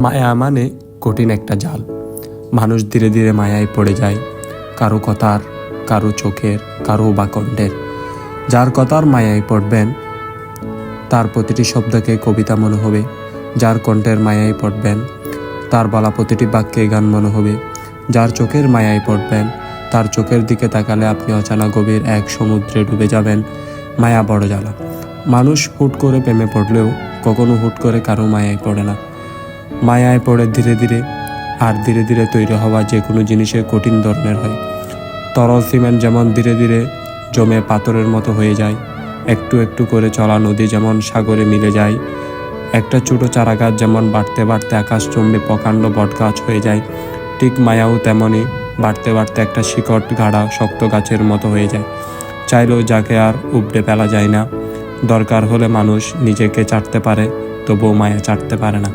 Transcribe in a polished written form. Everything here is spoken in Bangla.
মায়া মানে কঠিন একটা জাল। মানুষ ধীরে ধীরে মায়ায় পড়ে যায়, কারো কথার, কারো চোখের, কারো বা কণ্ঠের। যার কথার মায়ায় পড়বেন তার প্রতিটি শব্দকে কবিতা মনে হবে। যার কণ্ঠের মায়ায় পড়বেন তার বলা প্রতিটি বাক্যে গান মনে হবে। যার চোখের মায়ায় পড়বেন তার চোখের দিকে তাকালে আপনি অজানা গভীর এক সমুদ্রে ডুবে যাবেন। মায়া বড় জ্বালা। মানুষ হুট করে প্রেমে পড়লেও কখনো হুট করে কারো মায়ায় পড়ে না। মায়ায় পড়ে ধীরে ধীরে, আর ধীরে ধীরে তৈরি হওয়া যে কোনো জিনিসের কঠিন ধরনের হয়। তরল সিমেন্ট যেমন ধীরে ধীরে জমে পাথরের মতো হয়ে যায়, একটু একটু করে চলা নদী যেমন সাগরে মিলে যায়, একটা ছোটো চারাগাছ যেমন বাড়তে বাড়তে আকাশচুম্বী প্রকাণ্ড বটগাছ হয়ে যায়, ঠিক মায়াও তেমনই বাড়তে বাড়তে একটা শিকড় গাঢ়া শক্ত গাছের মতো হয়ে যায়। চাইলেও যাকে আর উপড়ে ফেলা যায় না। দরকার হলে মানুষ নিজেকে চাটতে পারে, তবুও মায়া চাটতে পারে না।